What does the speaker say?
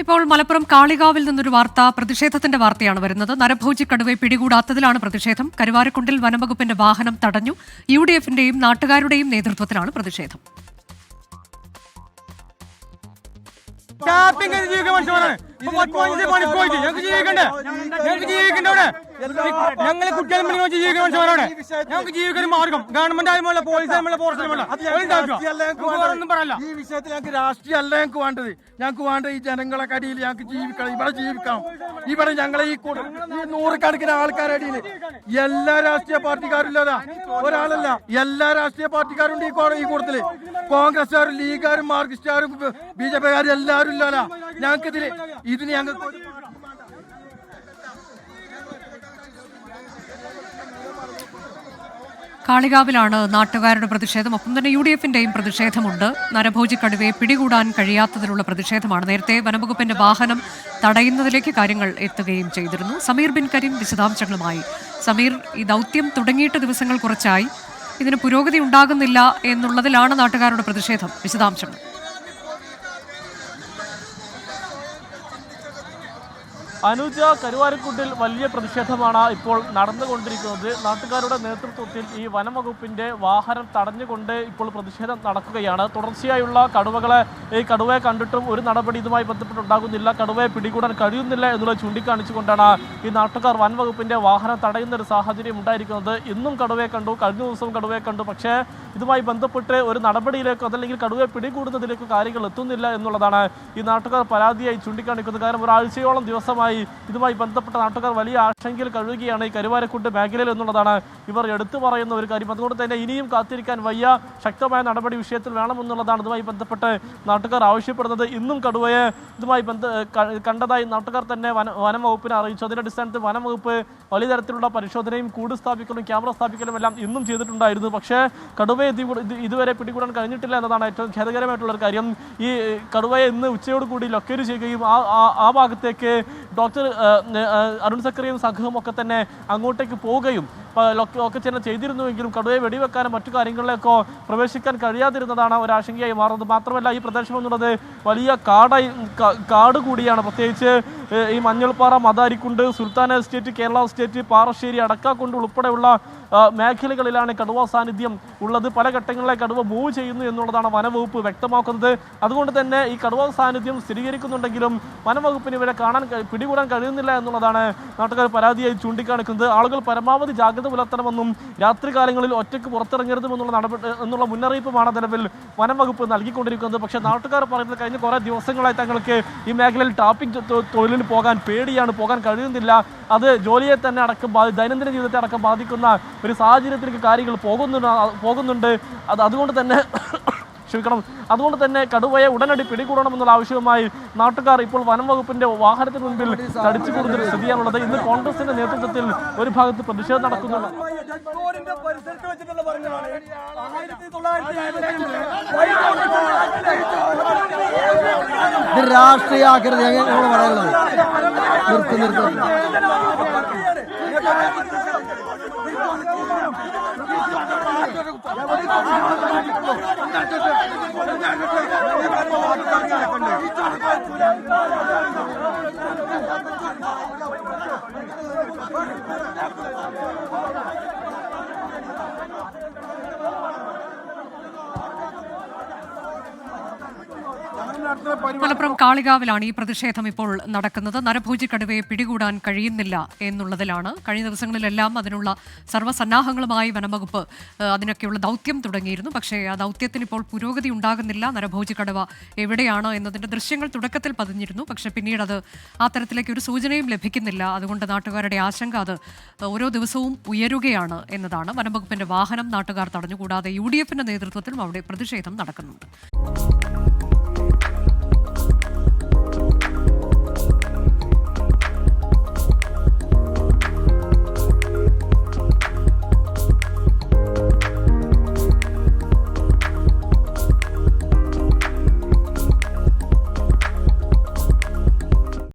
ഇപ്പോൾ മലപ്പുറം കാളികാവിൽ നിന്നൊരു വാർത്ത, പ്രതിഷേധത്തിന്റെ വാർത്തയാണ് വരുന്നത്. നരഭോജി കടുവയെ പിടികൂടാത്തതിലാണ് പ്രതിഷേധം. കരുവാരക്കുണ്ടിൽ വനംവകുപ്പിന്റെ വാഹനം തടഞ്ഞു. UDF-ന്റെയും നാട്ടുകാരുടെയും നേതൃത്വത്തിലാണ് പ്രതിഷേധം. ഞങ്ങളെ കുട്ടികളും ജീവിക്കുന്ന മനുഷ്യന്മാരോടെ ഞങ്ങൾക്ക് ജീവിക്കുന്ന മാർഗം ഗവൺമെന്റ് ആയുമല്ല, പോലീസ് ആയുമല്ല, ഫോറസ്റ്റ് ഒന്നും പറയല്ല. ഈ വിഷയത്തിൽ ഞങ്ങൾക്ക് രാഷ്ട്രീയം അല്ല ഞങ്ങൾക്ക് വേണ്ടത്. ഞങ്ങൾക്ക് വേണ്ട ഈ ജനങ്ങളെ കടിയിൽ ഞങ്ങൾക്ക് ജീവിക്കണം, ഇവിടെ ജീവിക്കണം. ഇവിടെ ഞങ്ങളെ ഈ നൂറുകണക്കിന് ആൾക്കാരുടെ അടിയിൽ എല്ലാ രാഷ്ട്രീയ പാർട്ടിക്കാരും ഇല്ലാതാ ഒരാളല്ല, എല്ലാ രാഷ്ട്രീയ പാർട്ടിക്കാരും ഈ കൂട്ടത്തില്. കോൺഗ്രസ്സുകാരും, ലീഗുകാരും, മാർക്സിസ്റ്റുകാരും, BJP-കാരും എല്ലാവരും ഇല്ലാതാ. ഞങ്ങൾക്ക് ഇതിന് ഞങ്ങൾക്ക് കാളികാവിലാണ് നാട്ടുകാരുടെ പ്രതിഷേധം. ഒപ്പം തന്നെ UDF-ന്റെയും പ്രതിഷേധമുണ്ട്. നരഭോജി കടുവയെ പിടികൂടാൻ കഴിയാത്തതിലുള്ള പ്രതിഷേധമാണ്. നേരത്തെ വനംവകുപ്പിന്റെ വാഹനം തടയുന്നതിലേക്ക് കാര്യങ്ങൾ എത്തുകയും ചെയ്തിരുന്നു. സമീർ ബിൻ കരീം വിശദാംശങ്ങളുമായി. സമീർ, ഈ ദൗത്യം തുടങ്ങിയിട്ട് ദിവസങ്ങൾ കുറച്ചായി, ഇതിന് പുരോഗതി ഉണ്ടാകുന്നില്ല എന്നുള്ളതിലാണ് നാട്ടുകാരുടെ പ്രതിഷേധം. വിശദാംശങ്ങൾ. അനുജ, കരുവാരക്കുണ്ടിൽ വലിയ പ്രതിഷേധമാണ് ഇപ്പോൾ നടന്നുകൊണ്ടിരിക്കുന്നത്. നാട്ടുകാരുടെ നേതൃത്വത്തിൽ ഈ വനംവകുപ്പിന്റെ വാഹനം തടഞ്ഞുകൊണ്ട് ഇപ്പോൾ പ്രതിഷേധം നടക്കുകയാണ്. തുടർച്ചയായുള്ള കടുവയെ കണ്ടിട്ടും ഒരു നടപടി ഇതുമായി ബന്ധപ്പെട്ടുണ്ടാകുന്നില്ല, കടുവയെ പിടികൂടാൻ കഴിയുന്നില്ല എന്നുള്ളത് ചൂണ്ടിക്കാണിച്ചുകൊണ്ടാണ് ഈ നാട്ടുകാർ വനംവകുപ്പിന്റെ വാഹനം തടയുന്ന ഒരു സാഹചര്യം ഉണ്ടായിരിക്കുന്നത്. ഇന്നും കടുവയെ കണ്ടു, കഴിഞ്ഞ ദിവസവും കടുവയെ കണ്ടു. പക്ഷേ ഇതുമായി ബന്ധപ്പെട്ട് ഒരു നടപടിയിലേക്കോ അതല്ലെങ്കിൽ കടുവയെ പിടികൂടുന്നതിലേക്കോ കാര്യങ്ങൾ എത്തുന്നില്ല എന്നുള്ളതാണ് ഈ നാട്ടുകാർ പരാതിയായി ചൂണ്ടിക്കാണിക്കുന്നത്. കാരണം ഒരാഴ്ചയോളം ദിവസമായി ഇതുമായി ബന്ധപ്പെട്ട നാട്ടുകാർ വലിയ ആശങ്കയിൽ കഴിയുകയാണ് ഈ കരുവാരക്കുണ്ട് മേഖലയിൽ എന്നുള്ളതാണ് ഇവർ എടുത്തു പറയുന്ന ഒരു കാര്യം. അതുകൊണ്ട് തന്നെ ഇനിയും കാത്തിരിക്കാൻ വയ്യ, ശക്തമായ നടപടി വിഷയത്തിൽ വേണമെന്നുള്ളതാണ് ഇതുമായി ബന്ധപ്പെട്ട് നാട്ടുകാർ ആവശ്യപ്പെടുന്നത്. ഇന്നും കടുവയെ ഇതുമായി കണ്ടതായി നാട്ടുകാർ തന്നെ വനം വകുപ്പിനെ അറിയിച്ചു. അതിന്റെ അടിസ്ഥാനത്തിൽ വനം വകുപ്പ് വലിയ തരത്തിലുള്ള പരിശോധനയും കൂട് സ്ഥാപിക്കലും ക്യാമറ സ്ഥാപിക്കലും എല്ലാം ഇന്നും ചെയ്തിട്ടുണ്ടായിരുന്നു. പക്ഷേ കടുവയെ ഇതുവരെ പിടികൂടാൻ കഴിഞ്ഞിട്ടില്ല എന്നതാണ് ഏറ്റവും ഖേദകരമായിട്ടുള്ള ഒരു കാര്യം. ഈ കടുവയെ ഇന്ന് ഉച്ചയോടുകൂടി ലൊക്കേറ്റ് ചെയ്യുകയും ആ ഭാഗത്തേക്ക് ഡോക്ടർ അരുൺ സക്കറിയും സംഘവും ഒക്കെ തന്നെ അങ്ങോട്ടേക്ക് പോവുകയും ഒക്കെ തന്നെ ചെയ്തിരുന്നുവെങ്കിലും കടുവയെ വെടിവെക്കാനും മറ്റു കാര്യങ്ങളിലേക്കോ പ്രവേശിക്കാൻ കഴിയാതിരുന്നതാണ് ഒരാശങ്കയായി മാറുന്നത്. മാത്രമല്ല ഈ പ്രദേശം എന്നുള്ളത് വലിയ കാട് കൂടിയാണ്. പ്രത്യേകിച്ച് ഈ മഞ്ഞൾപ്പാറ, മദാരിക്കുണ്ട്, സുൽത്താൻ എസ്റ്റേറ്റ്, കേരള എസ്റ്റേറ്റ്, പാറശ്ശേരി, അടക്കാക്കുണ്ട് ഉൾപ്പെടെയുള്ള മേഖലകളിലാണ് കടുവ സാന്നിധ്യം ഉള്ളത്. പല ഘട്ടങ്ങളിലെ കടുവ മൂവ് ചെയ്യുന്നു എന്നുള്ളതാണ് വനംവകുപ്പ് വ്യക്തമാക്കുന്നത്. അതുകൊണ്ട് തന്നെ ഈ കടുവ സാന്നിധ്യം സ്ഥിരീകരിക്കുന്നുണ്ടെങ്കിലും വനംവകുപ്പിന് ഇവരെ പിടികൂടാൻ കഴിയുന്നില്ല എന്നുള്ളതാണ് നാട്ടുകാർ പരാതിയായി ചൂണ്ടിക്കാണിക്കുന്നത്. ആളുകൾ പരമാവധി ജാഗ്രത പുലർത്തണമെന്നും രാത്രികാലങ്ങളിൽ ഒറ്റയ്ക്ക് പുറത്തിറങ്ങരുതുമെന്നുള്ള മുന്നറിയിപ്പുമാണ് നിലവിൽ വനംവകുപ്പ് നൽകിക്കൊണ്ടിരിക്കുന്നത്. പക്ഷേ നാട്ടുകാർ പറയുന്നത് കഴിഞ്ഞ കുറേ ദിവസങ്ങളായി തങ്ങൾക്ക് ഈ മേഖലയിൽ ടാപ്പിംഗ് തൊഴിലിന് പോകാൻ പേടിയാണ്, പോകാൻ കഴിയുന്നില്ല. അത് ജോലിയെ തന്നെ അടക്കം ദൈനംദിന ജീവിതത്തെ അടക്കം ബാധിക്കുന്ന ഒരു സാഹചര്യത്തിലേക്ക് കാര്യങ്ങൾ പോകുന്നുണ്ട്. അതുകൊണ്ട് തന്നെ അതുകൊണ്ട് തന്നെ കടുവയെ ഉടനടി പിടികൂടണമെന്നുള്ള ആവശ്യവുമായി നാട്ടുകാർ ഇപ്പോൾ വനംവകുപ്പിന്റെ വാഹനത്തിന് മുൻപിൽ തടിച്ചു കൂടുന്ന സ്ഥിതിയാണുള്ളത്. ഇന്ന് കോൺഗ്രസിന്റെ നേതൃത്വത്തിൽ ഒരു ഭാഗത്ത് പ്രതിഷേധം നടക്കുന്നുണ്ട്. രാഷ്ട്രീയമാക്കരുത് ഞങ്ങൾ പറയുന്നത്. മലപ്പുറം കാളികാവിലാണ് ഈ പ്രതിഷേധം ഇപ്പോൾ നടക്കുന്നത്. നരഭോജി കടുവയെ പിടികൂടാൻ കഴിയുന്നില്ല എന്നുള്ളതിലാണ്. കഴിഞ്ഞ ദിവസങ്ങളിലെല്ലാം അതിനുള്ള സർവ്വസന്നാഹങ്ങളുമായി വനംവകുപ്പ് അതിനൊക്കെയുള്ള ദൗത്യം തുടങ്ങിയിരുന്നു. പക്ഷേ ആ ദൗത്യത്തിന് ഇപ്പോൾ പുരോഗതി ഉണ്ടാകുന്നില്ല. നരഭോജി കടുവ എവിടെയാണ് എന്നതിൻ്റെ ദൃശ്യങ്ങൾ തുടക്കത്തിൽ പതിഞ്ഞിരുന്നു. പക്ഷേ പിന്നീട് അത് ആ തരത്തിലേക്ക് ഒരു സൂചനയും ലഭിക്കുന്നില്ല. അതുകൊണ്ട് നാട്ടുകാരുടെ ആശങ്ക അത് ഓരോ ദിവസവും ഉയരുകയാണ് എന്നതാണ്. വനംവകുപ്പിന്റെ വാഹനം നാട്ടുകാർ തടഞ്ഞുകൂടാതെ UDF-ന്റെ നേതൃത്വത്തിലും അവിടെ പ്രതിഷേധം നടക്കുന്നുണ്ട്.